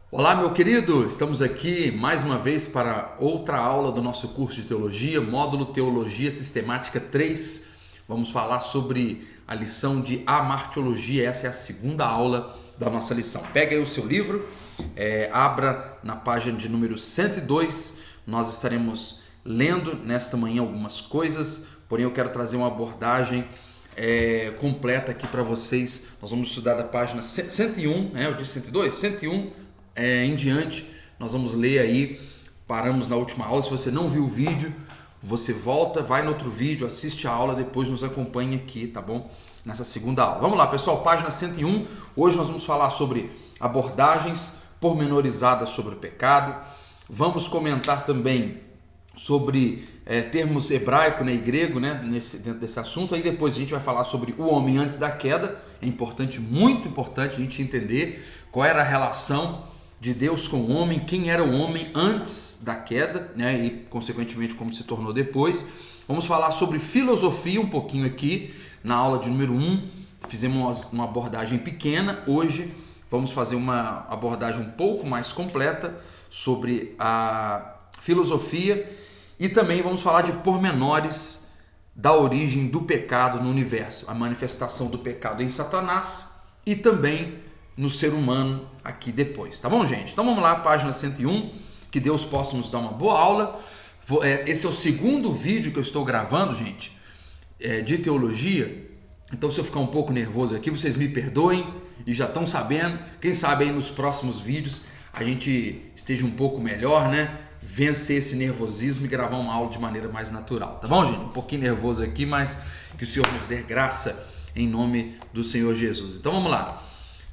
Olá, meu querido! Estamos aqui mais uma vez para outra aula do nosso curso de Teologia, módulo Teologia Sistemática 3. Vamos falar sobre a lição de Amartiologia. Essa é a segunda aula da nossa lição. Pega aí o seu livro, abra na página de número 102. Nós estaremos lendo nesta manhã algumas coisas, porém eu quero trazer uma abordagem completa aqui para vocês. Nós vamos estudar da página 101, eu disse 102? 101 em diante. Nós vamos ler aí, paramos na última aula. Se você não viu o vídeo, você volta, vai no outro vídeo, assiste a aula, depois nos acompanha aqui, tá bom? Nessa segunda aula. Vamos lá, pessoal, página 101. Hoje nós vamos falar sobre abordagens pormenorizadas sobre o pecado. Vamos comentar também sobre termos hebraico, e grego, dentro desse assunto. Aí depois a gente vai falar sobre o homem antes da queda. É importante, muito importante a gente entender qual era a relação de Deus com o homem, quem era o homem antes da queda, e consequentemente como se tornou depois. Vamos falar sobre filosofia um pouquinho aqui na aula de número 1. Fizemos uma abordagem pequena. Hoje vamos fazer uma abordagem um pouco mais completa sobre a filosofia e também vamos falar de pormenores da origem do pecado no universo, a manifestação do pecado em Satanás e também no ser humano aqui depois, tá bom, gente? Então vamos lá, página 101, que Deus possa nos dar uma boa aula. Esse é o segundo vídeo que eu estou gravando, gente, de teologia. Então se eu ficar um pouco nervoso aqui, vocês me perdoem e já estão sabendo. Quem sabe aí nos próximos vídeos a gente esteja um pouco melhor, vencer esse nervosismo e gravar uma aula de maneira mais natural, tá bom, gente? Um pouquinho nervoso aqui, mas que o Senhor nos dê graça em nome do Senhor Jesus. Então vamos lá.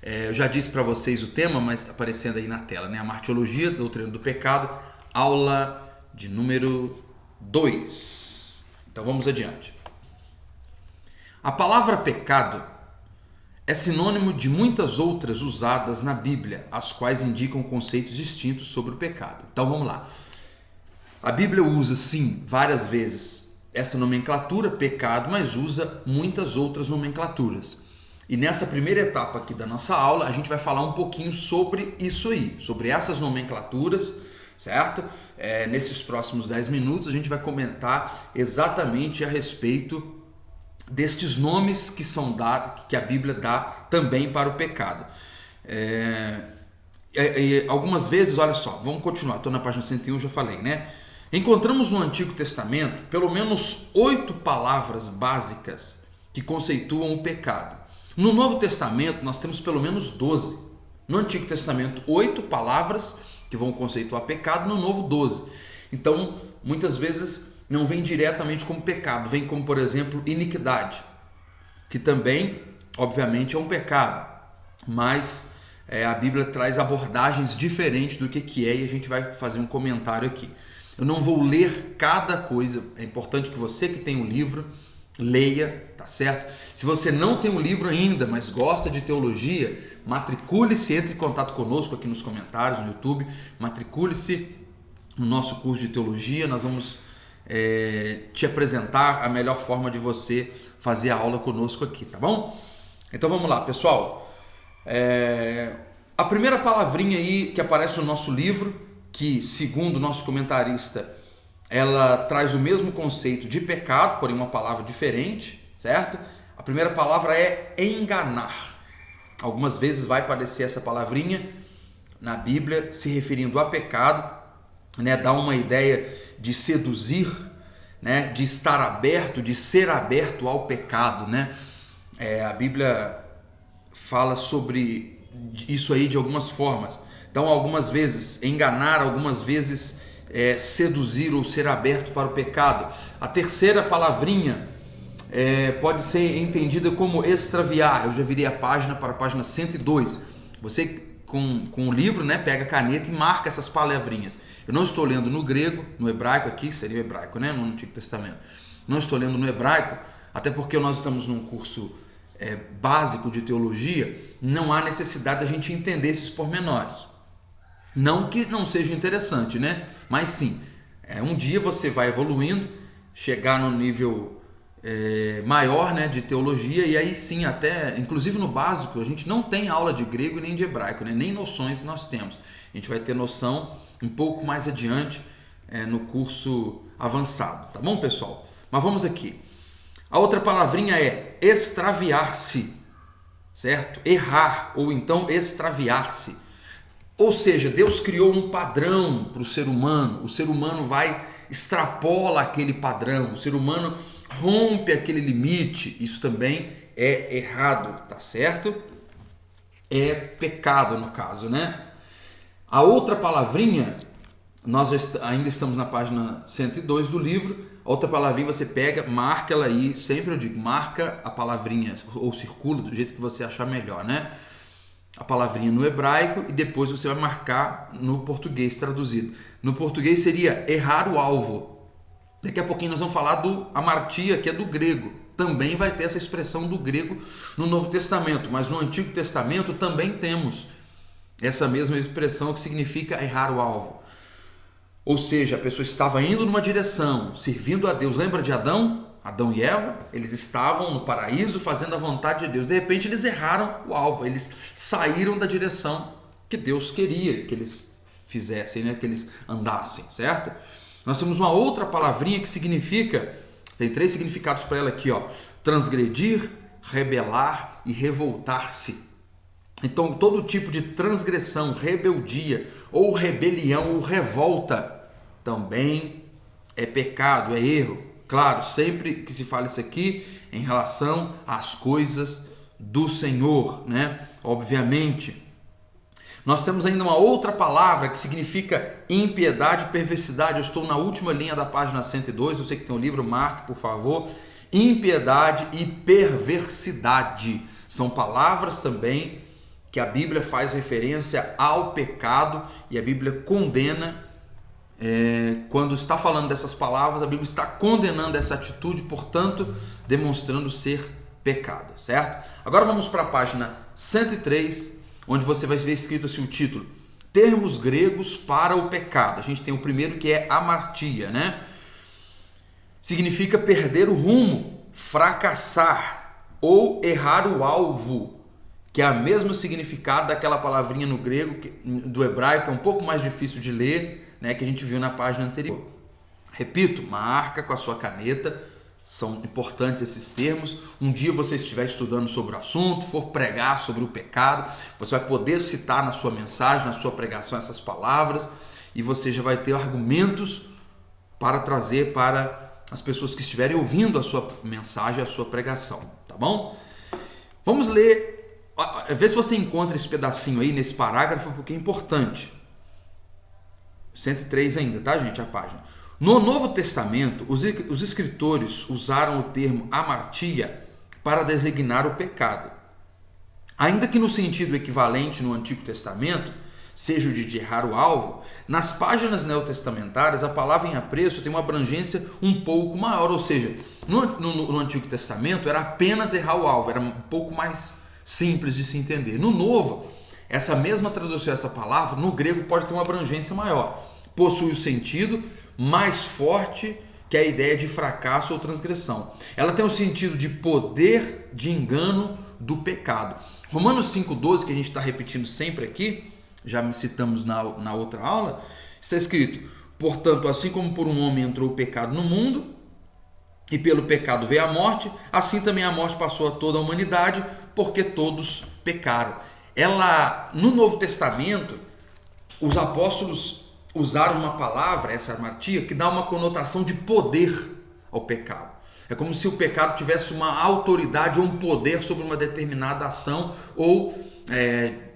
Eu já disse para vocês o tema, mas aparecendo aí na tela, Amartiologia, doutrina do pecado, aula de número 2. Então vamos adiante. A palavra pecado é sinônimo de muitas outras usadas na Bíblia, as quais indicam conceitos distintos sobre o pecado. Então vamos lá. A Bíblia usa, sim, várias vezes essa nomenclatura, pecado, mas usa muitas outras nomenclaturas. E nessa primeira etapa aqui da nossa aula, a gente vai falar um pouquinho sobre isso aí, sobre essas nomenclaturas, certo? Nesses próximos 10 minutos a gente vai comentar exatamente a respeito destes nomes que são dados, que a Bíblia dá também para o pecado. Algumas vezes, olha só, vamos continuar, estou na página 101, já falei, Encontramos no Antigo Testamento pelo menos 8 palavras básicas que conceituam o pecado. No Novo Testamento nós temos pelo menos 12. No Antigo Testamento 8 palavras que vão conceituar pecado, no Novo 12. Então muitas vezes não vem diretamente como pecado, vem como, por exemplo, iniquidade, que também obviamente é um pecado, mas a Bíblia traz abordagens diferentes do que é, e a gente vai fazer um comentário aqui. Eu não vou ler cada coisa, é importante que você que tem o livro leia, tá certo? Se você não tem um livro ainda, mas gosta de teologia, matricule-se, entre em contato conosco aqui nos comentários, no YouTube, matricule-se no nosso curso de teologia. Nós vamos te apresentar a melhor forma de você fazer a aula conosco aqui, tá bom? Então vamos lá, pessoal. A primeira palavrinha aí que aparece no nosso livro, que segundo o nosso comentarista, ela traz o mesmo conceito de pecado, porém uma palavra diferente, certo? A primeira palavra é enganar. Algumas vezes vai aparecer essa palavrinha na Bíblia se referindo a pecado, dá uma ideia de seduzir, de estar aberto, de ser aberto ao pecado, A Bíblia fala sobre isso aí de algumas formas. Então, algumas vezes enganar, algumas vezes seduzir ou ser aberto para o pecado. A terceira palavrinha pode ser entendida como extraviar. Eu já virei a página para a página 102. Você com o livro, pega a caneta e marca essas palavrinhas. Eu não estou lendo no grego, no hebraico aqui, seria o hebraico, no Antigo Testamento. Não estou lendo no hebraico, até porque nós estamos num curso básico de teologia, não há necessidade da gente entender esses pormenores. Não que não seja interessante, mas sim, um dia você vai evoluindo, chegar no nível maior, né, de teologia, e aí sim, até, inclusive no básico, a gente não tem aula de grego nem de hebraico, né, nem noções nós temos. A gente vai ter noção um pouco mais adiante no curso avançado, tá bom, pessoal? Mas vamos aqui. A outra palavrinha é extraviar-se, certo? Errar, ou então extraviar-se. Ou seja, Deus criou um padrão para o ser humano extrapola aquele padrão, o ser humano rompe aquele limite, isso também é errado, tá certo? É pecado no caso, né? A outra palavrinha, nós ainda estamos na página 102 do livro, a outra palavrinha você pega, marca ela aí, sempre eu digo, marca a palavrinha, ou circula do jeito que você achar melhor, né? A palavrinha no hebraico e depois você vai marcar no português traduzido. No português seria errar o alvo. Daqui a pouquinho nós vamos falar do amartia, que é do grego. Também vai ter essa expressão do grego no Novo Testamento, mas no Antigo Testamento também temos essa mesma expressão que significa errar o alvo. Ou seja, a pessoa estava indo numa direção, servindo a Deus. Lembra de Adão? Adão e Eva, eles estavam no paraíso fazendo a vontade de Deus. De repente eles erraram o alvo, eles saíram da direção que Deus queria que eles fizessem, né? Que eles andassem, certo? Nós temos uma outra palavrinha que significa, tem 3 significados para ela aqui, ó: transgredir, rebelar e revoltar-se. Então todo tipo de transgressão, rebeldia ou rebelião ou revolta também é pecado, é erro. Claro, sempre que se fala isso aqui em relação às coisas do Senhor, né? Obviamente. Nós temos ainda uma outra palavra que significa impiedade e perversidade. Eu estou na última linha da página 102, eu sei que tem um livro, marque, por favor. Impiedade e perversidade são palavras também que a Bíblia faz referência ao pecado e a Bíblia condena. Quando está falando dessas palavras, a Bíblia está condenando essa atitude, portanto, demonstrando ser pecado, certo? Agora vamos para a página 103, onde você vai ver escrito assim o título: termos gregos para o pecado. A gente tem o primeiro, que é amartia, né? Significa perder o rumo, fracassar ou errar o alvo, que é o mesmo significado daquela palavrinha no grego, do hebraico, é um pouco mais difícil de ler, né, que a gente viu na página anterior. Repito, marca com a sua caneta, são importantes esses termos. Um dia você estiver estudando sobre o assunto, for pregar sobre o pecado, você vai poder citar na sua mensagem, na sua pregação, essas palavras, e você já vai ter argumentos para trazer para as pessoas que estiverem ouvindo a sua mensagem, a sua pregação, tá bom? Vamos ler, vê se você encontra esse pedacinho aí nesse parágrafo, porque é importante. 103 ainda, tá, gente, a página. No Novo Testamento, os escritores usaram o termo amartia para designar o pecado. Ainda que no sentido equivalente no Antigo Testamento, seja o de errar o alvo, nas páginas neotestamentárias a palavra em apreço tem uma abrangência um pouco maior, ou seja, no Antigo Testamento era apenas errar o alvo, era um pouco mais simples de se entender. No Novo, essa mesma tradução, essa palavra, no grego pode ter uma abrangência maior, possui o sentido mais forte que a ideia de fracasso ou transgressão. Ela tem o sentido de poder de engano do pecado. Romanos 5,12, que a gente está repetindo sempre aqui, já me citamos na outra aula, está escrito: portanto, assim como por um homem entrou o pecado no mundo, e pelo pecado veio a morte, assim também a morte passou a toda a humanidade, porque todos pecaram. No Novo Testamento, os apóstolos usaram uma palavra, essa amartia, que dá uma conotação de poder ao pecado. É como se o pecado tivesse uma autoridade ou um poder sobre uma determinada ação, ou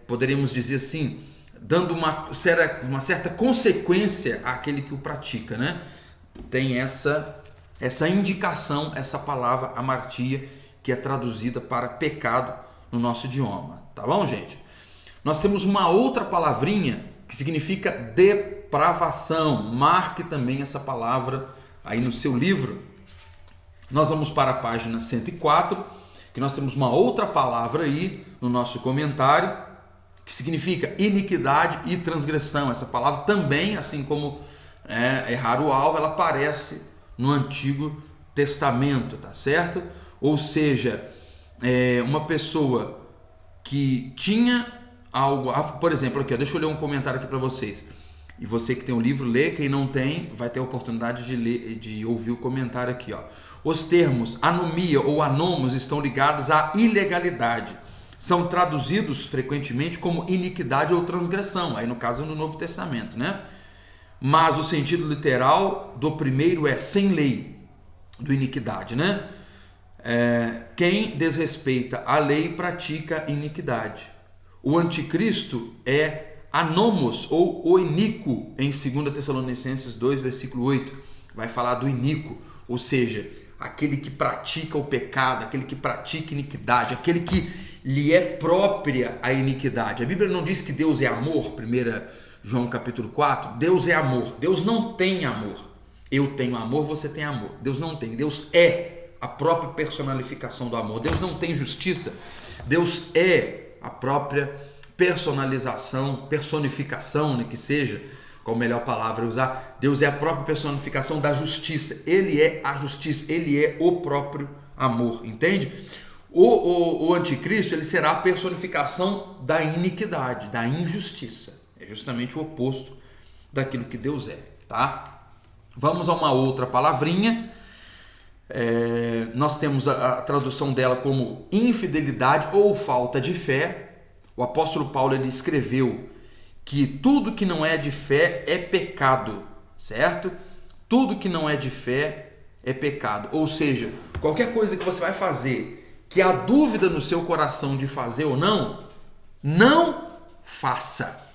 poderíamos dizer assim, dando uma certa consequência àquele que o pratica, né? Tem essa indicação, essa palavra amartia, que é traduzida para pecado no nosso idioma, tá bom, gente? Nós temos uma outra palavrinha que significa depravação. Marque também essa palavra aí no seu livro. Nós vamos para a página 104, que nós temos uma outra palavra aí no nosso comentário, que significa iniquidade e transgressão. Essa palavra também, assim como errar o alvo, ela aparece no Antigo testamento, tá certo? Ou seja, uma pessoa que tinha algo, por exemplo, aqui, ó, deixa eu ler um comentário aqui para vocês. E você que tem o livro, lê. Quem não tem, vai ter a oportunidade de ler, de ouvir o comentário aqui, ó. Os termos anomia ou anomos estão ligados à ilegalidade. São traduzidos frequentemente como iniquidade ou transgressão, aí no caso no Novo Testamento, né? Mas o sentido literal do primeiro é sem lei, do iniquidade, né? Quem desrespeita a lei pratica iniquidade. O anticristo é anomos ou o iníquo, em 2 Tessalonicenses 2, versículo 8, vai falar do iníquo, ou seja, aquele que pratica o pecado, aquele que pratica iniquidade, aquele que lhe é própria a iniquidade. A Bíblia não diz que Deus é amor, 1 João capítulo 4, Deus é amor, Deus não tem amor. Eu tenho amor, você tem amor. Deus não tem, Deus é a própria personalificação do amor. Deus não tem justiça, Deus é a própria personificação, né, que seja, qual a melhor palavra usar, Deus é a própria personificação da justiça, Ele é a justiça, Ele é o próprio amor, entende? O anticristo, ele será a personificação da iniquidade, da injustiça, é justamente o oposto daquilo que Deus é, tá? Vamos a uma outra palavrinha, nós temos a tradução dela como infidelidade ou falta de fé. O apóstolo Paulo, ele escreveu que tudo que não é de fé é pecado, certo? Tudo que não é de fé é pecado. Ou seja, qualquer coisa que você vai fazer, que há dúvida no seu coração de fazer ou não, não faça,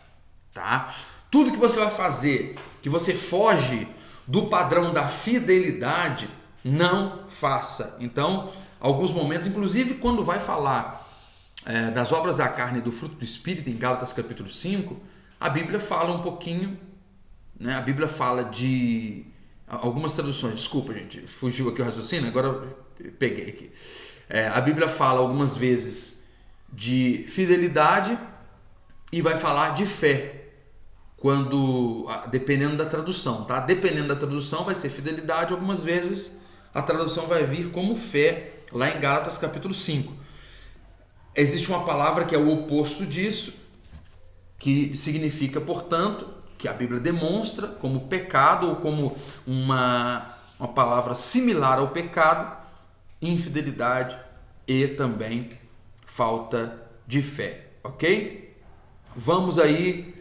tá? Tudo que você vai fazer, que você foge do padrão da fidelidade, não faça. Então, alguns momentos, inclusive quando vai falar das obras da carne e do fruto do Espírito, em Gálatas capítulo 5, a Bíblia fala um pouquinho, né? A Bíblia fala de algumas traduções, desculpa gente, fugiu aqui o raciocínio, agora eu peguei aqui. A Bíblia fala algumas vezes de fidelidade e vai falar de fé, dependendo da tradução, tá? Dependendo da tradução vai ser fidelidade, algumas vezes a tradução vai vir como fé, lá em Gálatas capítulo 5. Existe uma palavra que é o oposto disso, que significa, portanto, que a Bíblia demonstra como pecado ou como uma palavra similar ao pecado, infidelidade e também falta de fé, ok? Vamos aí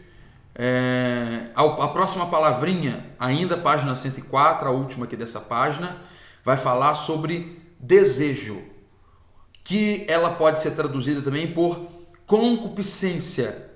a próxima palavrinha, ainda página 104, a última aqui dessa página, vai falar sobre desejo, que ela pode ser traduzida também por concupiscência,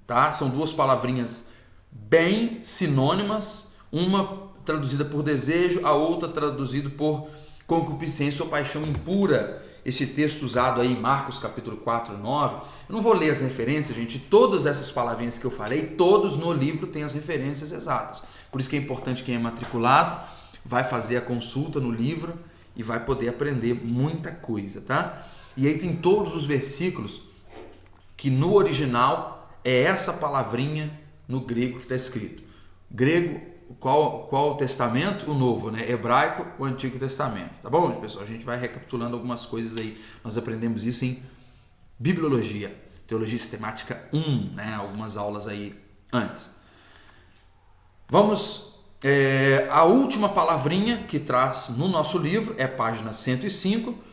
tá? São duas palavrinhas bem sinônimas, uma traduzida por desejo, a outra traduzida por concupiscência ou paixão impura. Esse texto usado aí em Marcos capítulo 4, 9, eu não vou ler as referências, gente, todas essas palavrinhas que eu falei, todos no livro têm as referências exatas. Por isso que é importante quem é matriculado, vai fazer a consulta no livro e vai poder aprender muita coisa, tá? E aí tem todos os versículos que no original é essa palavrinha no grego que está escrito. Grego, qual testamento? O novo, né? Hebraico, o Antigo Testamento. Tá bom, pessoal? A gente vai recapitulando algumas coisas aí. Nós aprendemos isso em Bibliologia, Teologia Sistemática 1, né? Algumas aulas aí antes. Vamos, a última palavrinha que traz no nosso livro é página 105.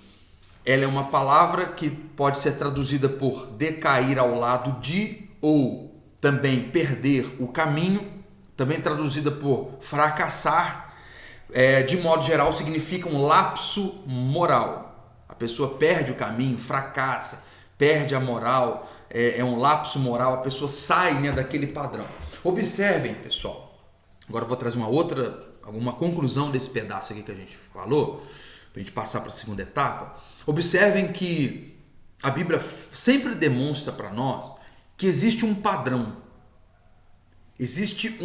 Ela é uma palavra que pode ser traduzida por decair ao lado de, ou também perder o caminho, também traduzida por fracassar. De modo geral, significa um lapso moral. A pessoa perde o caminho, fracassa, perde a moral, é um lapso moral, a pessoa sai, né, daquele padrão. Observem, pessoal, agora eu vou trazer alguma conclusão desse pedaço aqui que a gente falou, para a gente passar para a segunda etapa. Observem que a Bíblia sempre demonstra para nós que existe um padrão, existe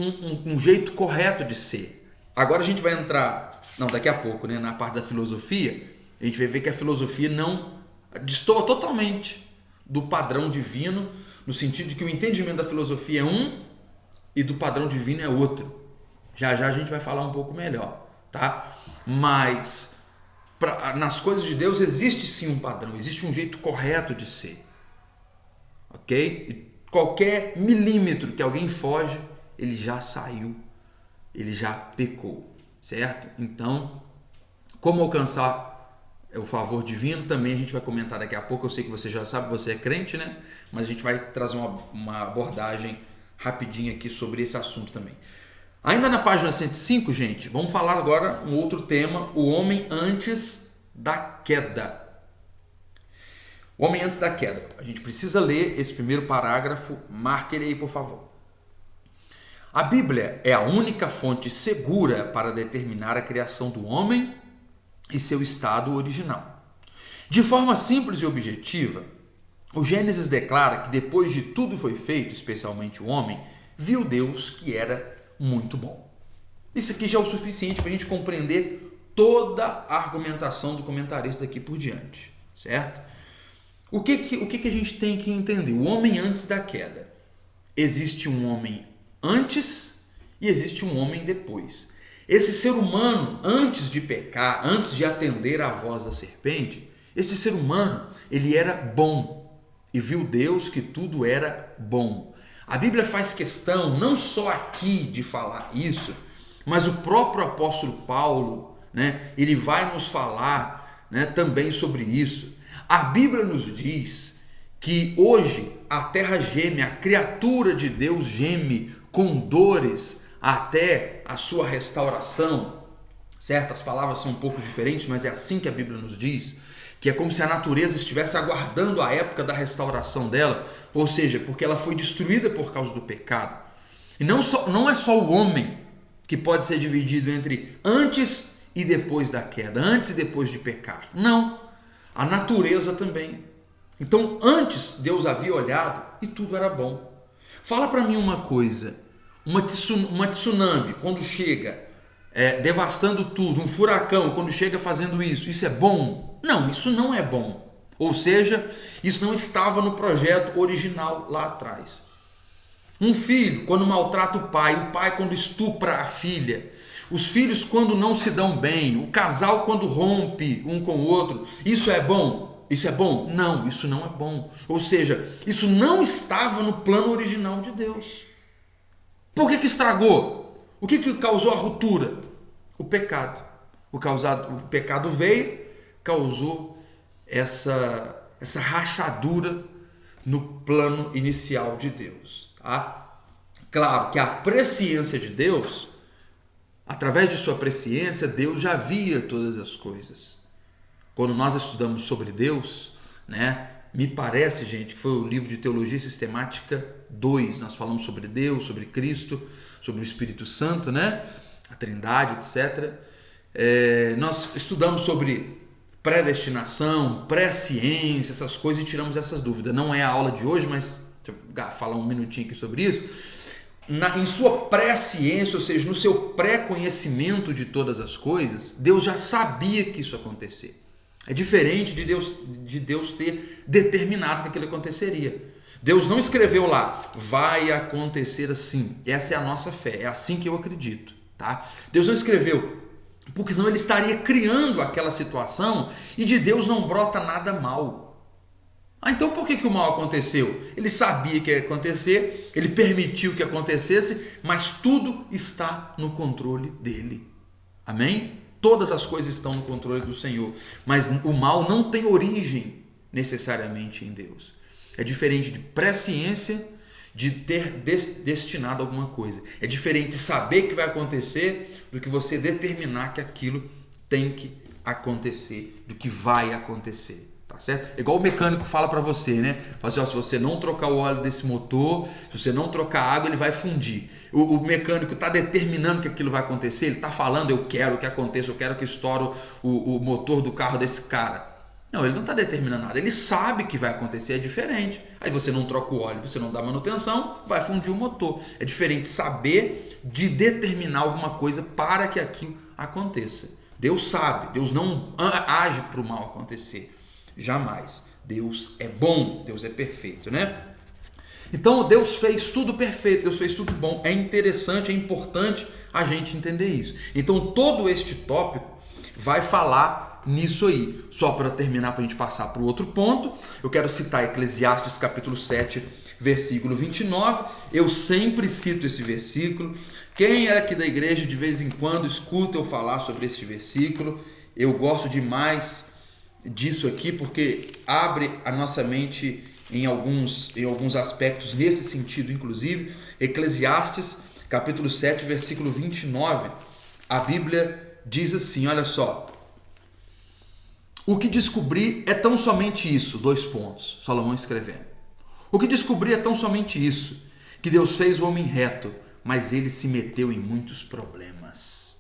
um jeito correto de ser. Agora a gente vai entrar, daqui a pouco, né, na parte da filosofia, a gente vai ver que a filosofia não destoa totalmente do padrão divino, no sentido de que o entendimento da filosofia é um e do padrão divino é outro. Já já a gente vai falar um pouco melhor, tá? Mas nas coisas de Deus existe sim um padrão, existe um jeito correto de ser. Ok? E qualquer milímetro que alguém foge, ele já saiu, ele já pecou, certo? Então, como alcançar o favor divino, também a gente vai comentar daqui a pouco. Eu sei que você já sabe, você é crente, né? Mas a gente vai trazer uma abordagem rapidinho aqui sobre esse assunto também. Ainda na página 105, gente, vamos falar agora um outro tema, o homem antes da queda. O homem antes da queda. A gente precisa ler esse primeiro parágrafo, marque ele aí, por favor. A Bíblia é a única fonte segura para determinar a criação do homem e seu estado original. De forma simples e objetiva, o Gênesis declara que depois de tudo foi feito, especialmente o homem, viu Deus que era muito bom. Isso aqui já é o suficiente para a gente compreender toda a argumentação do comentarista daqui por diante, certo? O que a gente tem que entender? O homem antes da queda. Existe um homem antes e existe um homem depois. Esse ser humano, antes de pecar, antes de atender à voz da serpente, esse ser humano, ele era bom e viu Deus que tudo era bom. A Bíblia faz questão não só aqui de falar isso, mas o próprio apóstolo Paulo, né, ele vai nos falar, né, também sobre isso. A Bíblia nos diz que hoje a terra geme, a criatura de Deus geme com dores até a sua restauração. Certas palavras são um pouco diferentes, mas é assim que a Bíblia nos diz, que é como se a natureza estivesse aguardando a época da restauração dela, ou seja, porque ela foi destruída por causa do pecado. E não é só o homem que pode ser dividido entre antes e depois da queda, antes e depois de pecar. Não, a natureza também. Então, antes Deus havia olhado e tudo era bom. Fala para mim uma coisa, uma tsunami quando chega devastando tudo, um furacão quando chega fazendo isso é bom? Não, isso não é bom. Ou seja, isso não estava no projeto original lá atrás. Um filho quando maltrata o pai quando estupra a filha, os filhos quando não se dão bem, o casal quando rompe um com o outro, isso é bom? Isso é bom? Não, isso não é bom. Ou seja, isso não estava no plano original de Deus. Por que estragou? O que causou a ruptura? O pecado. O pecado veio, causou essa rachadura no plano inicial de Deus. Tá? Claro que a presciência de Deus, através de sua presciência, Deus já via todas as coisas. Quando nós estudamos sobre Deus, né, me parece, gente, que foi o livro de Teologia Sistemática 2. Nós falamos sobre Deus, sobre Cristo, sobre o Espírito Santo, né, a Trindade, etc. Nós estudamos sobre predestinação, presciência, essas coisas, e tiramos essas dúvidas. Não é a aula de hoje, mas deixa eu falar um minutinho aqui sobre isso. Em sua presciência, ou seja, no seu pré-conhecimento de todas as coisas, Deus já sabia que isso ia acontecer. É diferente de Deus ter determinado que aquilo aconteceria. Deus não escreveu lá, vai acontecer assim. Essa é a nossa fé, é assim que eu acredito. Tá? Deus não escreveu, porque senão ele estaria criando aquela situação e de Deus não brota nada mal. Então por que o mal aconteceu? Ele sabia que ia acontecer, ele permitiu que acontecesse, mas tudo está no controle dele. Amém? Todas as coisas estão no controle do Senhor, mas o mal não tem origem necessariamente em Deus. É diferente de presciência, de ter destinado alguma coisa. É diferente de saber que vai acontecer do que você determinar que aquilo tem que acontecer, do que vai acontecer. Tá certo? É igual o mecânico fala para você, né? Fala assim, ó, se você não trocar o óleo desse motor, se você não trocar a água, ele vai fundir. O mecânico está determinando que aquilo vai acontecer, ele está falando, eu quero que aconteça, eu quero que estoure o motor do carro desse cara. Não, ele não está determinando nada, ele sabe que vai acontecer, é diferente. Aí você não troca o óleo, você não dá manutenção, vai fundir o motor. É diferente saber de determinar alguma coisa para que aquilo aconteça. Deus sabe, Deus não age para o mal acontecer. Jamais. Deus é bom, Deus é perfeito, né? Então Deus fez tudo perfeito, Deus fez tudo bom. É interessante, é importante a gente entender isso. Então todo este tópico vai falar nisso aí. Só para terminar, para a gente passar para o outro ponto, eu quero citar Eclesiastes capítulo 7, versículo 29. Eu sempre cito esse versículo. Quem é aqui da igreja de vez em quando escuta eu falar sobre esse versículo, eu gosto demais disso aqui porque abre a nossa mente em alguns aspectos nesse sentido, inclusive. Eclesiastes capítulo 7, versículo 29, a Bíblia diz assim, olha só: o que descobri é tão somente isso, Salomão escrevendo. O que descobri é tão somente isso, que Deus fez o homem reto, mas ele se meteu em muitos problemas.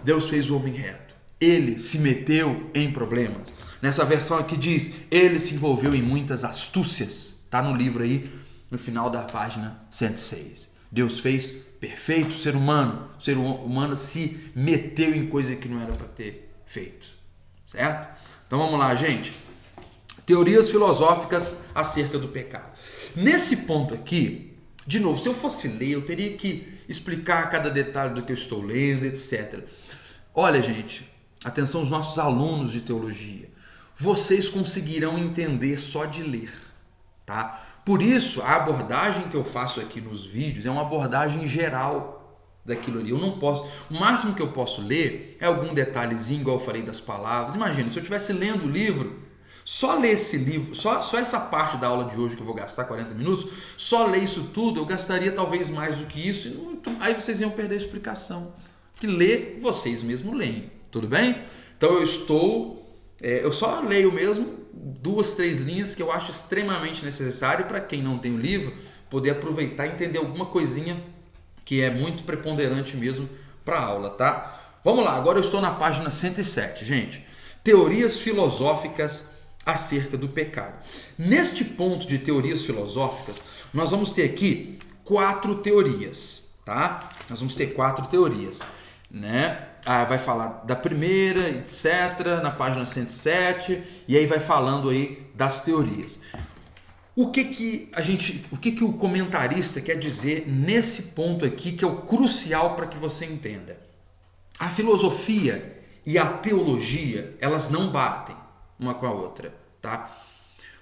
Deus fez o homem reto, ele se meteu em problemas. Nessa versão aqui diz, ele se envolveu em muitas astúcias. Está no livro aí, no final da página 106. Deus fez perfeito o ser humano se meteu em coisa que não era para ter feito. Certo? Então vamos lá, gente. Teorias filosóficas acerca do pecado. Nesse ponto aqui, de novo, se eu fosse ler, eu teria que explicar cada detalhe do que eu estou lendo, etc. Olha, gente, atenção aos nossos alunos de teologia. Vocês conseguirão entender só de ler, tá? Por isso, a abordagem que eu faço aqui nos vídeos é uma abordagem geral daquilo ali. Eu não posso, o máximo que eu posso ler é algum detalhezinho, igual eu falei das palavras. Imagina, se eu estivesse lendo o livro, só ler esse livro, só essa parte da aula de hoje que eu vou gastar 40 minutos, só ler isso tudo, eu gastaria talvez mais do que isso, aí vocês iam perder a explicação. Que ler, vocês mesmos leem, tudo bem? Então eu só leio mesmo 2, 3 linhas que eu acho extremamente necessário para quem não tem o livro poder aproveitar e entender alguma coisinha que é muito preponderante mesmo para a aula, tá? Vamos lá, agora eu estou na página 107, gente. Teorias filosóficas acerca do pecado. Neste ponto de teorias filosóficas, nós vamos ter aqui 4 teorias, tá? Nós vamos ter 4 teorias, né? Vai falar da primeira, etc., na página 107, e aí vai falando aí das teorias. O que o comentarista quer dizer nesse ponto aqui, que é o crucial para que você entenda? A filosofia e a teologia, elas não batem uma com a outra, tá?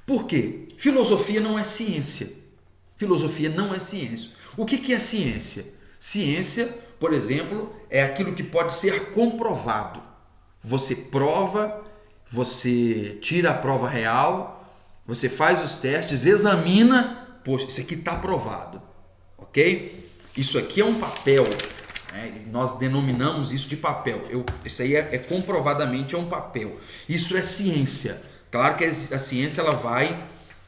Por quê? Filosofia não é ciência. Filosofia não é ciência. O que é ciência? Ciência, por exemplo, é aquilo que pode ser comprovado. Você prova, você tira a prova real, você faz os testes, examina, poxa, isso aqui está provado, ok? Isso aqui é um papel, né? Nós denominamos isso de papel. Isso aí é comprovadamente um papel. Isso é ciência. Claro que a ciência ela vai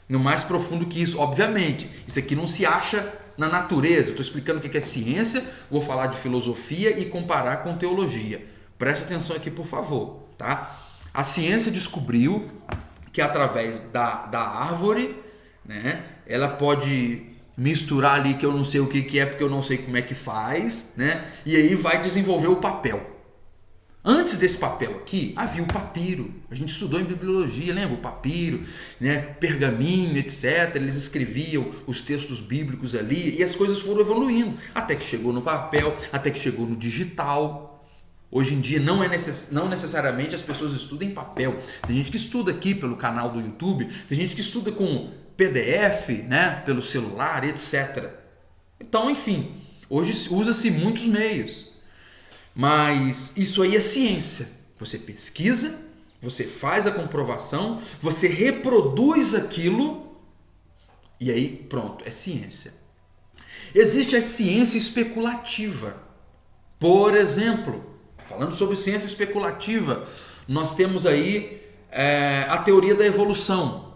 no mais profundo que isso, obviamente. Isso aqui não se acha na natureza. Eu estou explicando o que é ciência, vou falar de filosofia e comparar com teologia. Preste atenção aqui, por favor, tá? A ciência descobriu que através da árvore, né, ela pode misturar ali que eu não sei o que é, porque eu não sei como é que faz, né? E aí vai desenvolver o papel. Antes desse papel aqui, havia o papiro. A gente estudou em bibliologia, lembra? O papiro, né? Pergaminho, etc. Eles escreviam os textos bíblicos ali e as coisas foram evoluindo. Até que chegou no papel, até que chegou no digital. Hoje em dia não necessariamente as pessoas estudam em papel. Tem gente que estuda aqui pelo canal do YouTube, tem gente que estuda com PDF, né? Pelo celular, etc. Então, enfim, hoje usa-se muitos meios. Mas isso aí é ciência. Você pesquisa, você faz a comprovação, você reproduz aquilo e aí pronto, é ciência. Existe a ciência especulativa. Por exemplo, falando sobre ciência especulativa, nós temos aí a teoria da evolução.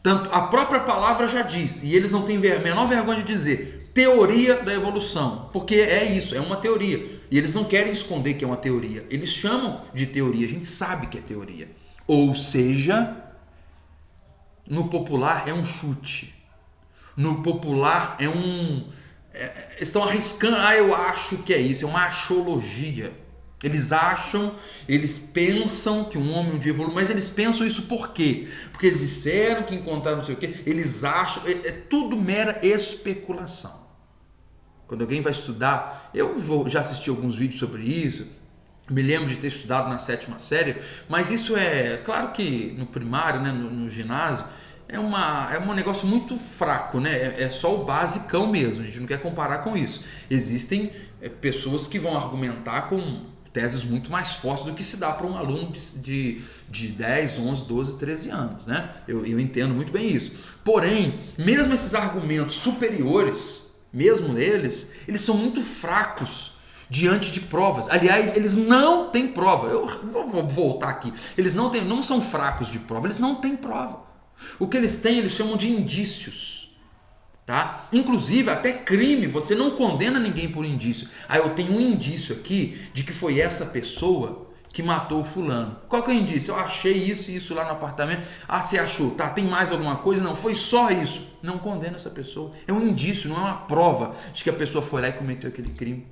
Tanto a própria palavra já diz, e eles não têm a menor vergonha de dizer, teoria da evolução, porque é isso, é uma teoria. E eles não querem esconder que é uma teoria. Eles chamam de teoria, a gente sabe que é teoria. Ou seja, no popular é um chute. No popular estão arriscando, eu acho que é isso, é uma achologia. Eles acham, eles pensam que um homem um dia evoluiu, mas eles pensam isso por quê? Porque eles disseram que encontraram não sei o quê, eles acham, é tudo mera especulação. Quando alguém vai estudar, já assisti alguns vídeos sobre isso, Me lembro de ter estudado na 7ª série, mas isso é, claro que no primário, né, no ginásio, é um negócio muito fraco, né? É só o basicão mesmo, a gente não quer comparar com isso. Existem pessoas que vão argumentar com teses muito mais fortes do que se dá para um aluno de 10, 11, 12, 13 anos, né? Eu entendo muito bem isso. Porém, mesmo esses argumentos superiores, mesmo eles são muito fracos diante de provas. Aliás, eles não têm prova. Eu vou voltar aqui. Eles não são fracos de prova, eles não têm prova. O que eles têm, eles chamam de indícios. Tá? Inclusive, até crime, você não condena ninguém por indício. Eu tenho um indício aqui de que foi essa pessoa que matou o fulano. Qual que é o indício? Eu achei isso e isso lá no apartamento. Você achou? Tá, tem mais alguma coisa? Não, foi só isso. Não condena essa pessoa. É um indício, não é uma prova de que a pessoa foi lá e cometeu aquele crime.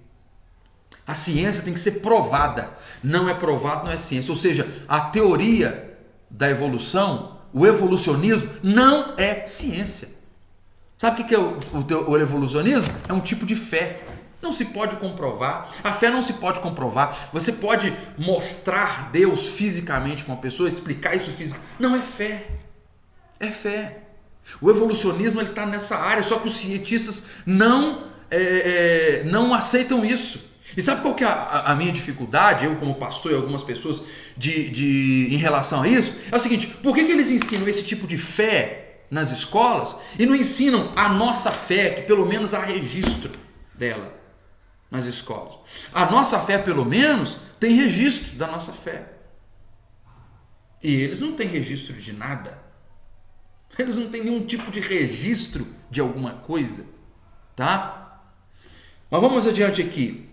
A ciência tem que ser provada. Não é provado, não é ciência. Ou seja, a teoria da evolução, o evolucionismo, não é ciência. Sabe o que é o evolucionismo? É um tipo de fé. Não se pode comprovar. A fé não se pode comprovar. Você pode mostrar Deus fisicamente com uma pessoa, explicar isso fisicamente. Não é fé. É fé. O evolucionismo está nessa área, só que os cientistas não aceitam isso. E sabe qual que é a minha dificuldade, eu como pastor e algumas pessoas, em relação a isso? É o seguinte, por que eles ensinam esse tipo de fé nas escolas e não ensinam a nossa fé, que pelo menos há registro dela nas escolas? A nossa fé, pelo menos, tem registro da nossa fé. E eles não têm registro de nada. Eles não têm nenhum tipo de registro de alguma coisa. Tá? Mas vamos adiante aqui.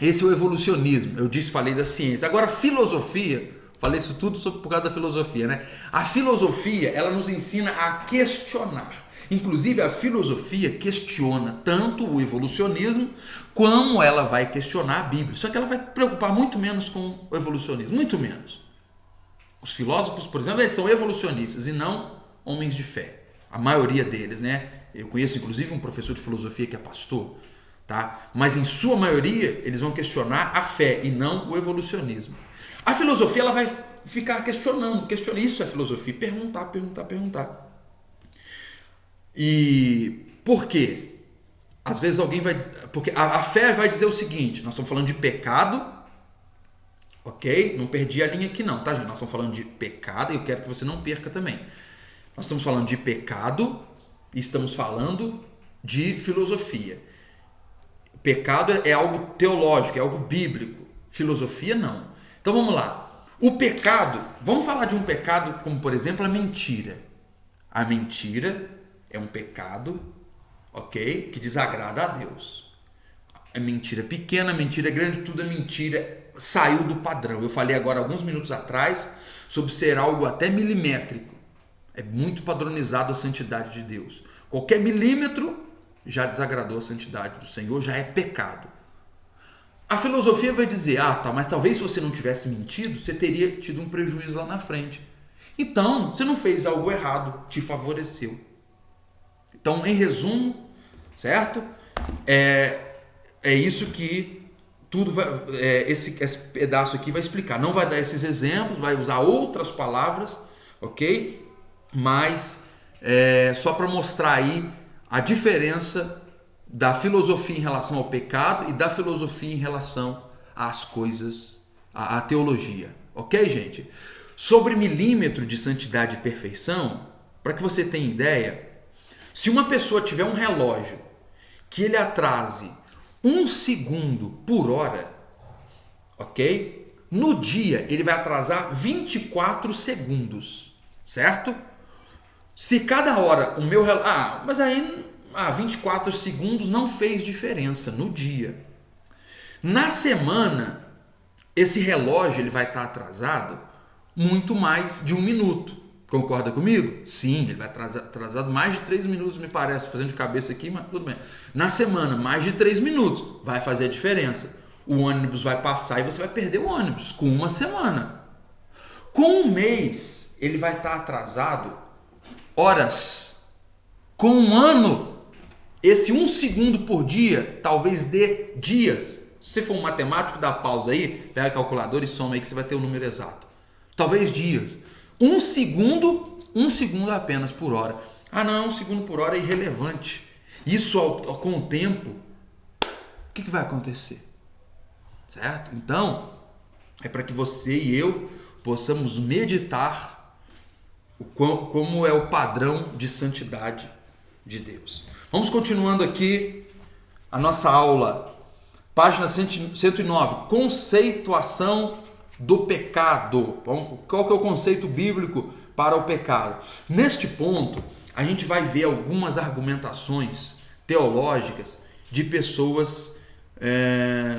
Esse é o evolucionismo. Falei da ciência. Agora, a filosofia, falei isso tudo por causa da filosofia, né? A filosofia, ela nos ensina a questionar. Inclusive, a filosofia questiona tanto o evolucionismo, como ela vai questionar a Bíblia. Só que ela vai preocupar muito menos com o evolucionismo, muito menos. Os filósofos, por exemplo, eles são evolucionistas e não homens de fé. A maioria deles, né? Eu conheço, inclusive, um professor de filosofia que é pastor. Tá? Mas em sua maioria eles vão questionar a fé e não o evolucionismo. A filosofia ela vai ficar questionando, isso é filosofia, perguntar. E por quê? Às vezes alguém vai... Porque a fé vai dizer o seguinte, nós estamos falando de pecado, ok? Não perdi a linha aqui não, tá gente? Nós estamos falando de pecado e eu quero que você não perca também. Nós estamos falando de pecado e estamos falando de filosofia. Pecado é algo teológico, é algo bíblico. Filosofia, não. Então vamos lá. O pecado, vamos falar de um pecado como, por exemplo, a mentira. A mentira é um pecado, ok? Que desagrada a Deus. É mentira pequena, mentira grande, tudo é mentira. Saiu do padrão. Eu falei agora, alguns minutos atrás, sobre ser algo até milimétrico. É muito padronizado a santidade de Deus. Qualquer milímetro já desagradou a santidade do Senhor, já é pecado. A filosofia vai dizer, mas talvez se você não tivesse mentido, você teria tido um prejuízo lá na frente. Então, você não fez algo errado, te favoreceu. Então, em resumo, certo? É isso que tudo vai, esse pedaço aqui vai explicar. Não vai dar esses exemplos, vai usar outras palavras, ok? Mas só para mostrar aí a diferença da filosofia em relação ao pecado e da filosofia em relação às coisas, à teologia. Ok, gente? Sobre milímetro de santidade e perfeição, para que você tenha ideia, se uma pessoa tiver um relógio que ele atrase 1 segundo por hora, ok? No dia ele vai atrasar 24 segundos, certo? Se cada hora o meu relógio... mas aí 24 segundos não fez diferença no dia. Na semana, esse relógio ele vai estar atrasado muito mais de 1 minuto. Concorda comigo? Sim, ele vai atrasado mais de 3 minutos, me parece, fazendo de cabeça aqui, mas tudo bem. Na semana, mais de 3 minutos vai fazer a diferença. O ônibus vai passar e você vai perder o ônibus com 1 semana. Com 1 mês, ele vai estar atrasado horas. Com 1 ano, esse 1 segundo por dia talvez dê dias. Se você for um matemático, dá pausa aí, pega a calculadora e soma aí que você vai ter o número exato. Talvez dias. Um segundo apenas por hora. Ah não, 1 segundo por hora é irrelevante. Isso com o tempo, o que vai acontecer? Certo? Então, é para que você e eu possamos meditar como é o padrão de santidade de Deus. Vamos continuando aqui a nossa aula. Página 109. Conceituação do pecado. Qual que é o conceito bíblico para o pecado? Neste ponto, a gente vai ver algumas argumentações teológicas de pessoas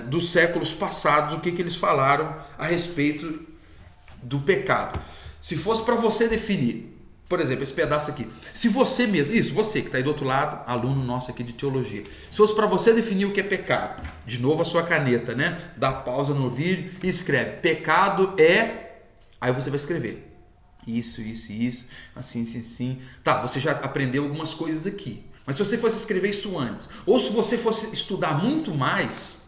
dos séculos passados, o que eles falaram a respeito do pecado. Se fosse para você definir, por exemplo, esse pedaço aqui, se você mesmo, você que está aí do outro lado, aluno nosso aqui de teologia, se fosse para você definir o que é pecado, de novo a sua caneta, né? Dá pausa no vídeo e escreve: pecado é... Aí você vai escrever isso, assim. Tá, você já aprendeu algumas coisas aqui. Mas se você fosse escrever isso antes, ou se você fosse estudar muito mais,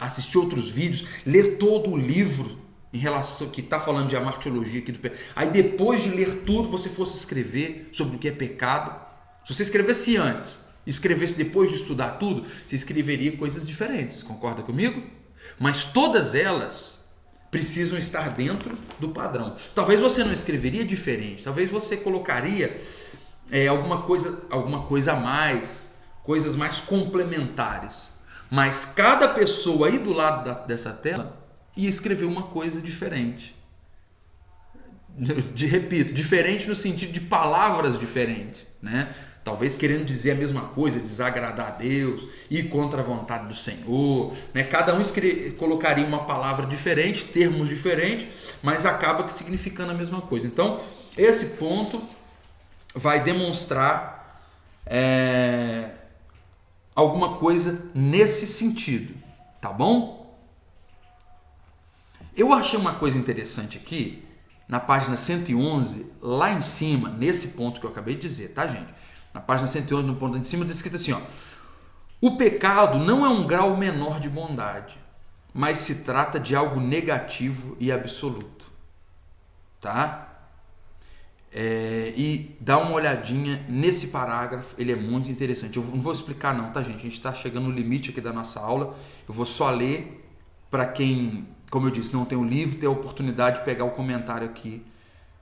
assistir outros vídeos, ler todo o livro em relação que está falando de amartiologia aqui do pecado, aí depois de ler tudo você fosse escrever sobre o que é pecado, se você escrevesse antes, escrevesse depois de estudar tudo, você escreveria coisas diferentes, concorda comigo? Mas todas elas precisam estar dentro do padrão. Talvez você não escreveria diferente, talvez você colocaria alguma coisa a mais, coisas mais complementares. Mas cada pessoa aí do lado dessa tela ia escrever uma coisa diferente. Repito, diferente no sentido de palavras diferentes, né? Talvez querendo dizer a mesma coisa, desagradar a Deus, ir contra a vontade do Senhor, né? Cada um colocaria uma palavra diferente, termos diferentes, mas acaba que significando a mesma coisa. Então, esse ponto vai demonstrar alguma coisa nesse sentido, tá bom? Eu achei uma coisa interessante aqui, na página 111, lá em cima, nesse ponto que eu acabei de dizer, tá, gente? Na página 111, no ponto de cima, diz escrito assim, ó: o pecado não é um grau menor de bondade, mas se trata de algo negativo e absoluto, tá? E dá uma olhadinha nesse parágrafo, ele é muito interessante. Eu não vou explicar não, tá, gente? A gente está chegando no limite aqui da nossa aula. Eu vou só ler para quem, como eu disse, não tem o livro, ter a oportunidade de pegar o comentário aqui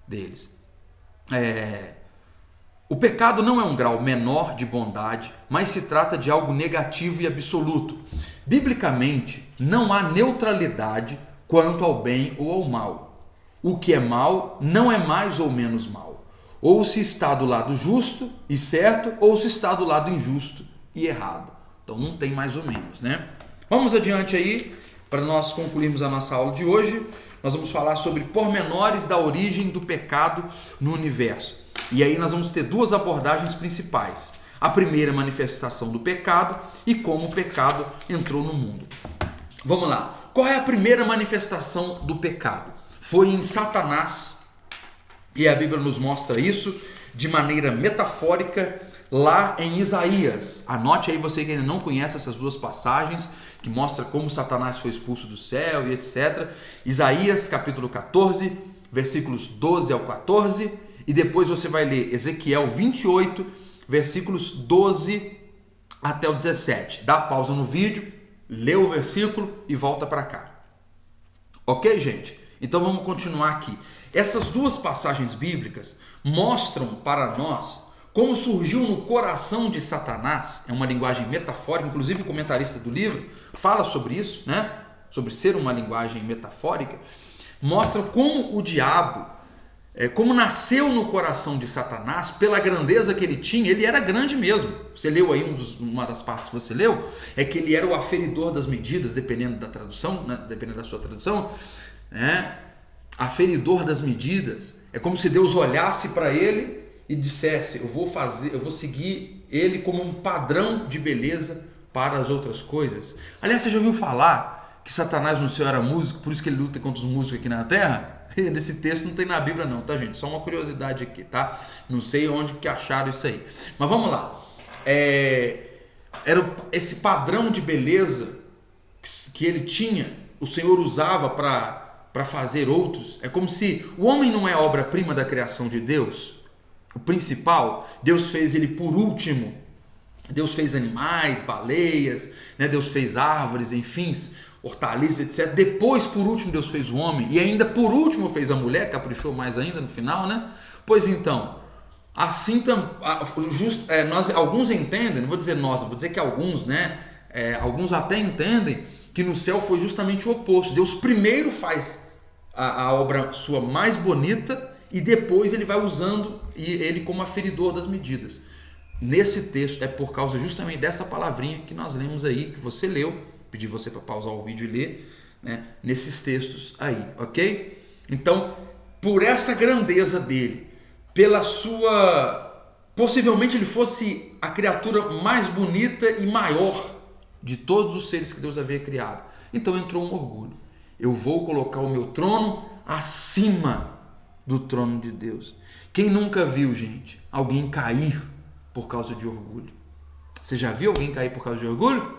deles. O pecado não é um grau menor de bondade, mas se trata de algo negativo e absoluto. Biblicamente, não há neutralidade quanto ao bem ou ao mal. O que é mal não é mais ou menos mal. Ou se está do lado justo e certo, ou se está do lado injusto e errado. Então não tem mais ou menos, né? Vamos adiante aí, para nós concluirmos a nossa aula de hoje. Nós vamos falar sobre pormenores da origem do pecado no universo. E aí nós vamos ter duas abordagens principais. A primeira, manifestação do pecado, e como o pecado entrou no mundo. Vamos lá. Qual é a primeira manifestação do pecado? Foi em Satanás, e a Bíblia nos mostra isso de maneira metafórica lá em Isaías. Anote aí, você que ainda não conhece essas duas passagens, que mostra como Satanás foi expulso do céu e etc. Isaías capítulo 14, versículos 12 ao 14, e depois você vai ler Ezequiel 28, versículos 12 até o 17. Dá pausa no vídeo, lê o versículo e volta para cá. Ok, gente? Então vamos continuar aqui. Essas duas passagens bíblicas mostram para nós como surgiu no coração de Satanás. É uma linguagem metafórica, inclusive o comentarista do livro fala sobre isso, né? Sobre ser uma linguagem metafórica. Mostra como o diabo, como nasceu no coração de Satanás, pela grandeza que ele tinha. Ele era grande mesmo. Você leu aí, uma das partes que você leu, é que ele era o aferidor das medidas, dependendo da tradução, né? Dependendo da sua tradução. Aferidor das medidas. É como se Deus olhasse para ele e dissesse: eu vou seguir ele como um padrão de beleza para as outras coisas. Aliás, você já ouviu falar que Satanás no céu era músico, por isso que ele luta contra os músicos aqui na terra? Nesse texto não tem na Bíblia não, tá, gente? Só uma curiosidade aqui, tá? Não sei onde que acharam isso aí. Mas vamos lá. Era esse padrão de beleza que ele tinha, o Senhor usava para fazer outros. É como se o homem não é obra-prima da criação de Deus, o principal. Deus fez ele por último. Deus fez animais, baleias, né? Deus fez árvores, enfim, hortaliças, etc. Depois, por último, Deus fez o homem. E ainda por último fez a mulher, caprichou mais ainda no final, né? Pois então, assim, alguns entendem, não vou dizer nós, não vou dizer que alguns, né? Alguns até entendem que no céu foi justamente o oposto. Deus primeiro faz a obra sua mais bonita e depois ele vai usando ele como aferidor das medidas. Nesse texto é por causa justamente dessa palavrinha que nós lemos aí, que você leu, pedi você para pausar o vídeo e ler, né, nesses textos aí, ok? Então, por essa grandeza dele, pela sua... possivelmente ele fosse a criatura mais bonita e maior de todos os seres que Deus havia criado. Então entrou um orgulho. Eu vou colocar o meu trono acima do trono de Deus. Quem nunca viu, gente, alguém cair por causa de orgulho? Você já viu alguém cair por causa de orgulho?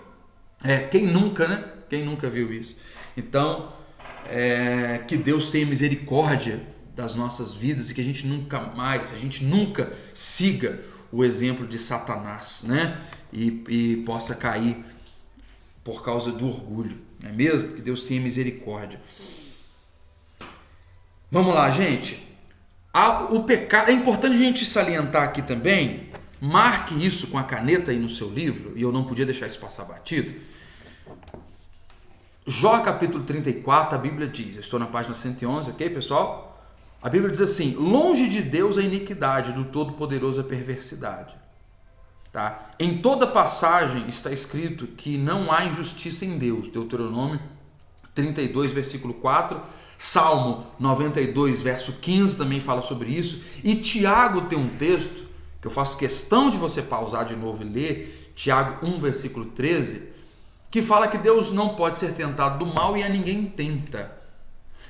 Quem nunca, né? Quem nunca viu isso? Então, que Deus tenha misericórdia das nossas vidas e que a gente nunca siga o exemplo de Satanás, né? E possa cair por causa do orgulho, não é mesmo? Que Deus tenha misericórdia. Vamos lá, gente. O pecado, é importante a gente salientar aqui também, marque isso com a caneta aí no seu livro, e eu não podia deixar isso passar batido. Jó capítulo 34, a Bíblia diz, eu estou na página 111, ok, pessoal? A Bíblia diz assim: longe de Deus a iniquidade, do Todo-Poderoso a perversidade. Tá? Em toda passagem está escrito que não há injustiça em Deus. Deuteronômio 32, versículo 4, Salmo 92, verso 15 também fala sobre isso. E Tiago tem um texto que eu faço questão de você pausar de novo e ler, Tiago 1, versículo 13, que fala que Deus não pode ser tentado do mal e a ninguém tenta.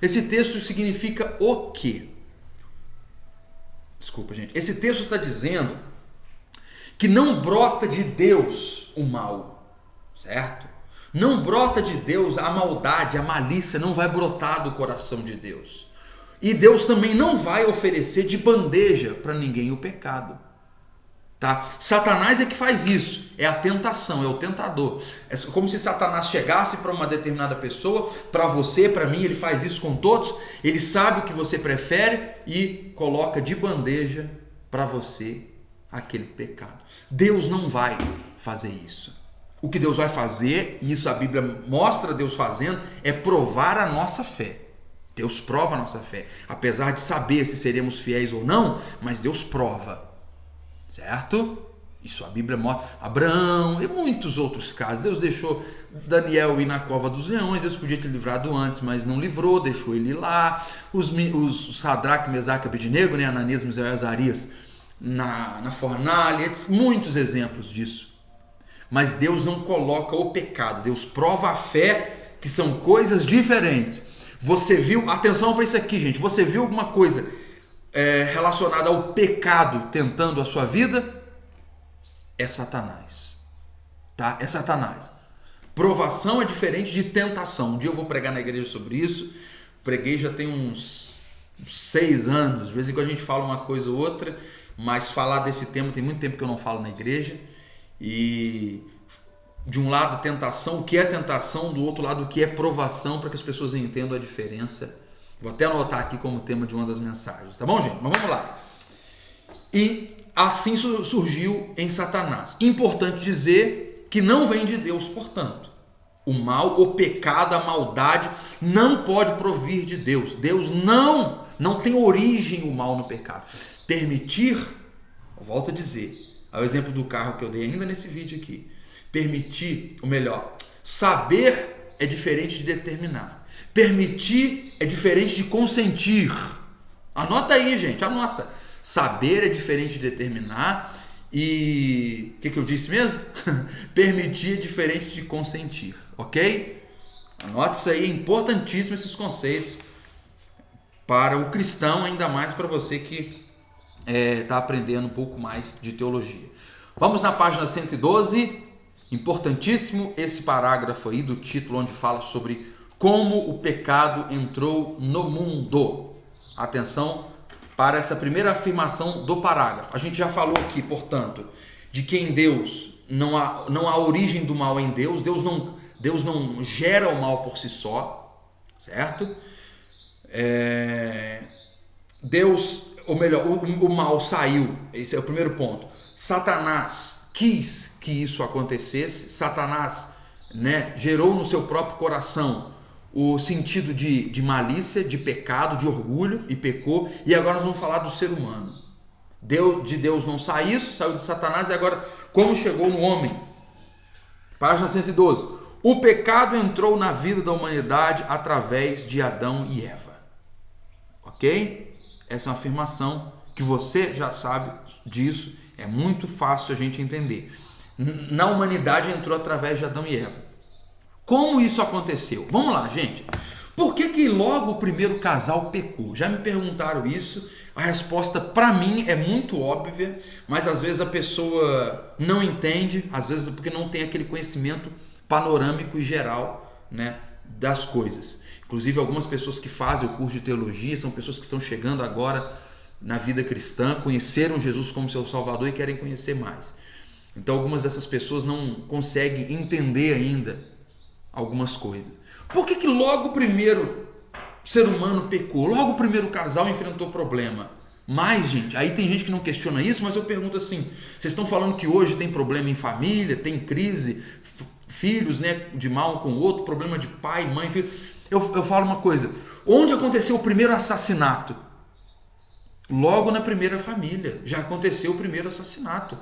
Esse texto significa o quê? Desculpa, gente. Esse texto está dizendo que não brota de Deus o mal, certo? Não brota de Deus a maldade, a malícia, não vai brotar do coração de Deus. E Deus também não vai oferecer de bandeja para ninguém o pecado. Tá? Satanás é que faz isso, é a tentação, é o tentador. É como se Satanás chegasse para uma determinada pessoa, para você, para mim, ele faz isso com todos, ele sabe o que você prefere e coloca de bandeja para você aquele pecado. Deus não vai fazer isso. O que Deus vai fazer, e isso a Bíblia mostra Deus fazendo, é provar a nossa fé. Deus prova a nossa fé, apesar de saber se seremos fiéis ou não, mas Deus prova. Certo? Isso a Bíblia mostra. Abraão e muitos outros casos. Deus deixou Daniel ir na cova dos leões. Deus podia ter livrado antes, mas não livrou, deixou ele ir lá. Os Sadraque, Mesaque e Abednego, né? Ananias, Misael e Azarias na fornalha. Muitos exemplos disso. Mas Deus não coloca o pecado. Deus prova a fé, que são coisas diferentes. Você viu, atenção para isso aqui, gente. Você viu alguma coisa relacionada ao pecado tentando a sua vida? É Satanás, tá? É Satanás. Provação é diferente de tentação. Um dia eu vou pregar na igreja sobre isso. Preguei já tem uns 6 anos. De vez em quando a gente fala uma coisa ou outra, mas falar desse tema tem muito tempo que eu não falo na igreja. E de um lado tentação, o que é tentação, do outro lado o que é provação, para que as pessoas entendam a diferença. Vou até anotar aqui como tema de uma das mensagens, tá bom, gente? Mas vamos lá. E assim surgiu em Satanás. Importante dizer que não vem de Deus, portanto. O mal, o pecado, a maldade não pode provir de Deus. Deus não tem origem o mal no pecado. Permitir, volto a dizer, é o exemplo do carro que eu dei ainda nesse vídeo aqui. Permitir, ou melhor, saber é diferente de determinar. Permitir é diferente de consentir. Anota aí, gente, anota. Saber é diferente de determinar e... o que eu disse mesmo? Permitir é diferente de consentir, ok? Anote isso aí, é importantíssimo esses conceitos para o cristão, ainda mais para você que está aprendendo um pouco mais de teologia. Vamos na página 112. Importantíssimo esse parágrafo aí do título onde fala sobre como o pecado entrou no mundo. Atenção para essa primeira afirmação do parágrafo. A gente já falou aqui, portanto, de que em Deus não há origem do mal em Deus. Deus não gera o mal por si só, certo? Deus, ou melhor, o mal saiu. Esse é o primeiro ponto. Satanás quis que isso acontecesse. Satanás, gerou no seu próprio coração o sentido de malícia, de pecado, de orgulho, e pecou. E agora nós vamos falar do ser humano. De Deus não sai isso, saiu de Satanás, e agora como chegou no homem? Página 112. O pecado entrou na vida da humanidade através de Adão e Eva. Ok? Essa é uma afirmação que você já sabe disso, é muito fácil a gente entender. Na humanidade entrou através de Adão e Eva. Como isso aconteceu? Vamos lá, gente. Por que logo o primeiro casal pecou? Já me perguntaram isso. A resposta para mim é muito óbvia, mas às vezes a pessoa não entende, às vezes porque não tem aquele conhecimento panorâmico e geral, das coisas. Inclusive algumas pessoas que fazem o curso de teologia são pessoas que estão chegando agora na vida cristã, conheceram Jesus como seu Salvador e querem conhecer mais. Então algumas dessas pessoas não conseguem entender ainda algumas coisas. Por que logo o primeiro ser humano pecou? Logo o primeiro casal enfrentou problema? Mas, gente, aí tem gente que não questiona isso, mas eu pergunto assim, vocês estão falando que hoje tem problema em família, tem crise, filhos, de mal um com o outro, problema de pai, mãe, filho. Eu falo uma coisa, onde aconteceu o primeiro assassinato? Logo na primeira família, já aconteceu o primeiro assassinato.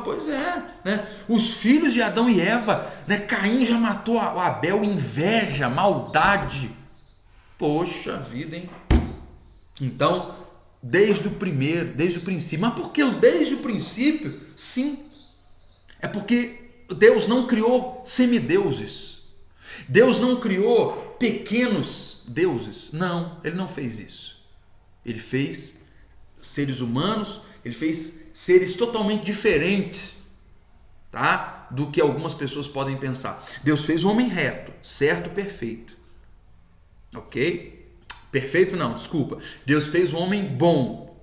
Pois é, Os filhos de Adão e Eva, Caim já matou o Abel, inveja, maldade. Poxa vida, hein? Então, desde o princípio. Mas por que desde o princípio? Sim, é porque Deus não criou semideuses. Deus não criou pequenos deuses. Não, Ele não fez isso. Ele fez seres humanos, Ele fez seres totalmente diferentes, tá? Do que algumas pessoas podem pensar. Deus fez o homem reto, certo, perfeito. Ok? Perfeito não, desculpa. Deus fez o homem bom.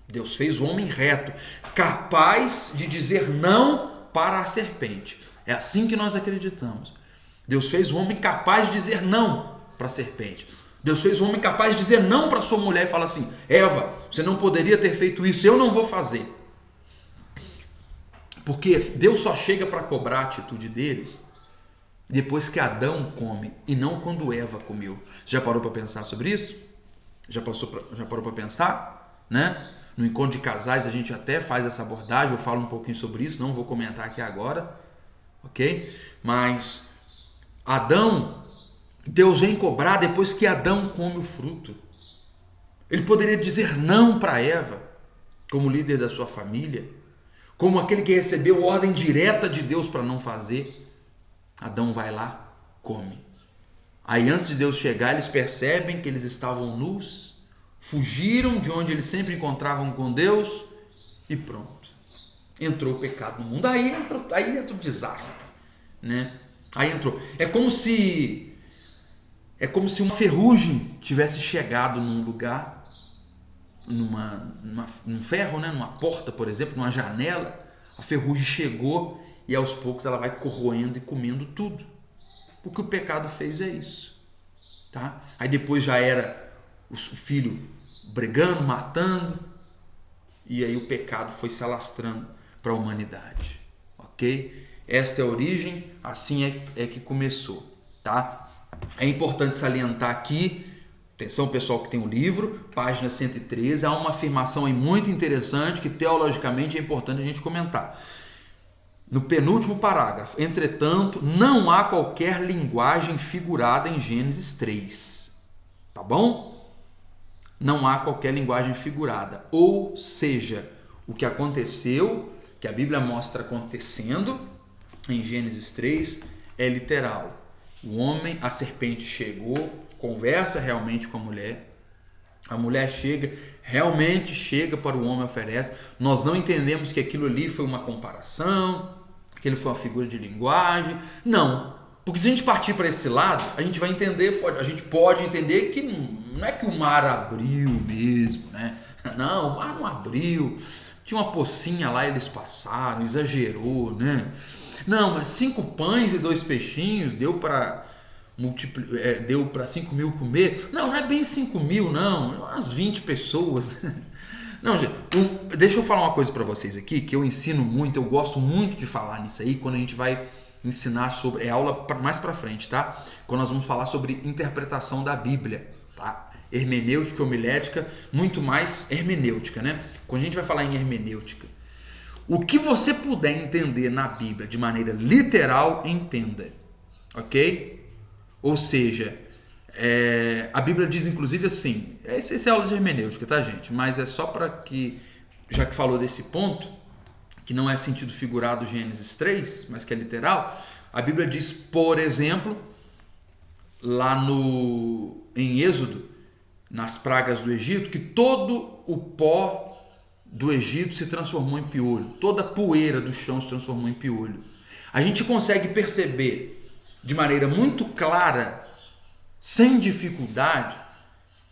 Deus fez o homem reto, capaz de dizer não para a serpente. É assim que nós acreditamos. Deus fez o homem capaz de dizer não para a serpente. Deus fez o homem capaz de dizer não para sua mulher e falar assim: Eva, você não poderia ter feito isso, eu não vou fazer. Porque Deus só chega para cobrar a atitude deles depois que Adão come e não quando Eva comeu. Você já parou para pensar sobre isso? Já parou para pensar? No encontro de casais a gente até faz essa abordagem, eu falo um pouquinho sobre isso, não vou comentar aqui agora, ok? Mas Deus vem cobrar depois que Adão come o fruto. Ele poderia dizer não para Eva, como líder da sua família, como aquele que recebeu ordem direta de Deus para não fazer. Adão vai lá, come. Aí antes de Deus chegar, eles percebem que eles estavam nus, fugiram de onde eles sempre encontravam com Deus e pronto. Entrou o pecado no mundo. Aí entra o desastre, Aí entrou. É como se uma ferrugem tivesse chegado num lugar, num ferro, numa porta, por exemplo, numa janela. A ferrugem chegou e aos poucos ela vai corroendo e comendo tudo. O que o pecado fez é isso, tá? Aí depois já era o filho brigando, matando, e aí o pecado foi se alastrando para a humanidade, ok? Esta é a origem, assim é que começou, tá? É importante salientar aqui, atenção pessoal que tem o livro, página 113, há uma afirmação aí muito interessante que teologicamente é importante a gente comentar. No penúltimo parágrafo, entretanto, não há qualquer linguagem figurada em Gênesis 3, tá bom? Não há qualquer linguagem figurada, ou seja, o que aconteceu, que a Bíblia mostra acontecendo em Gênesis 3 é literal. A serpente chegou, conversa realmente com a mulher realmente chega para o homem e oferece. Nós não entendemos que aquilo ali foi uma comparação, que ele foi uma figura de linguagem. Não, porque se a gente partir para esse lado, a gente vai entender, a gente pode entender que não é que o mar abriu mesmo, né? Não, o mar não abriu, tinha uma pocinha lá, eles passaram, exagerou, né? Não, mas 5 pães e 2 peixinhos deu para 5 mil comer. Não é bem 5 mil, não, umas 20 pessoas. Não, gente, deixa eu falar uma coisa para vocês aqui, que eu ensino muito, eu gosto muito de falar nisso aí, quando a gente vai ensinar sobre, é aula mais para frente, tá? Quando nós vamos falar sobre interpretação da Bíblia, tá? Hermenêutica, homilética, muito mais hermenêutica, né? Quando a gente vai falar em hermenêutica, o que você puder entender na Bíblia de maneira literal, entenda, ok? Ou seja, a Bíblia diz inclusive assim, essa é aula de hermenêutica, tá, gente? Mas é só para que, já que falou desse ponto, que não é sentido figurado Gênesis 3, mas que é literal, a Bíblia diz, por exemplo, lá em Êxodo, nas pragas do Egito, que todo o pó do Egito se transformou em piolho, toda a poeira do chão se transformou em piolho. A gente consegue perceber de maneira muito clara, sem dificuldade,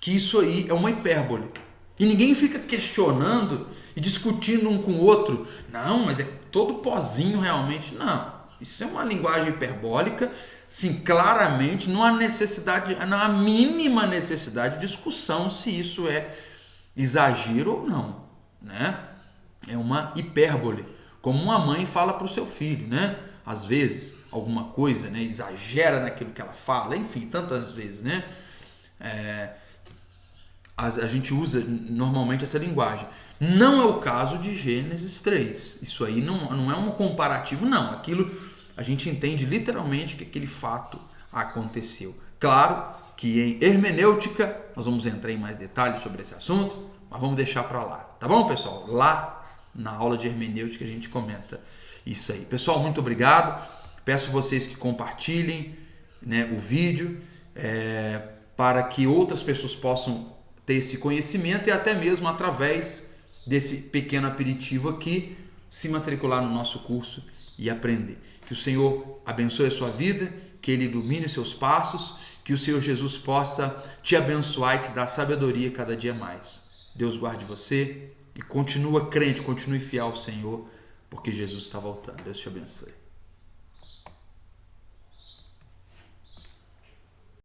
que isso aí é uma hipérbole. E ninguém fica questionando e discutindo um com o outro. Não, mas é todo pozinho realmente. Não, isso é uma linguagem hiperbólica. Sim, claramente não há necessidade, não há a mínima necessidade de discussão se isso é exagero ou não, né? É uma hipérbole, como uma mãe fala para o seu filho, né? Às vezes alguma coisa, né? Exagera naquilo que ela fala, enfim, tantas vezes, né? A gente usa normalmente essa linguagem. Não é o caso de Gênesis 3. Isso aí não é um comparativo, não. Aquilo a gente entende literalmente que aquele fato aconteceu. Claro que em hermenêutica nós vamos entrar em mais detalhes sobre esse assunto, mas vamos deixar para lá. Tá bom, pessoal? Lá na aula de hermenêutica a gente comenta isso aí. Pessoal, muito obrigado. Peço vocês que compartilhem, né, o vídeo para que outras pessoas possam ter esse conhecimento e até mesmo através desse pequeno aperitivo aqui se matricular no nosso curso e aprender. Que o Senhor abençoe a sua vida, que Ele ilumine seus passos, que o Senhor Jesus possa te abençoar e te dar sabedoria cada dia mais. Deus guarde você e continua crente, continue fiel ao Senhor, porque Jesus está voltando. Deus te abençoe.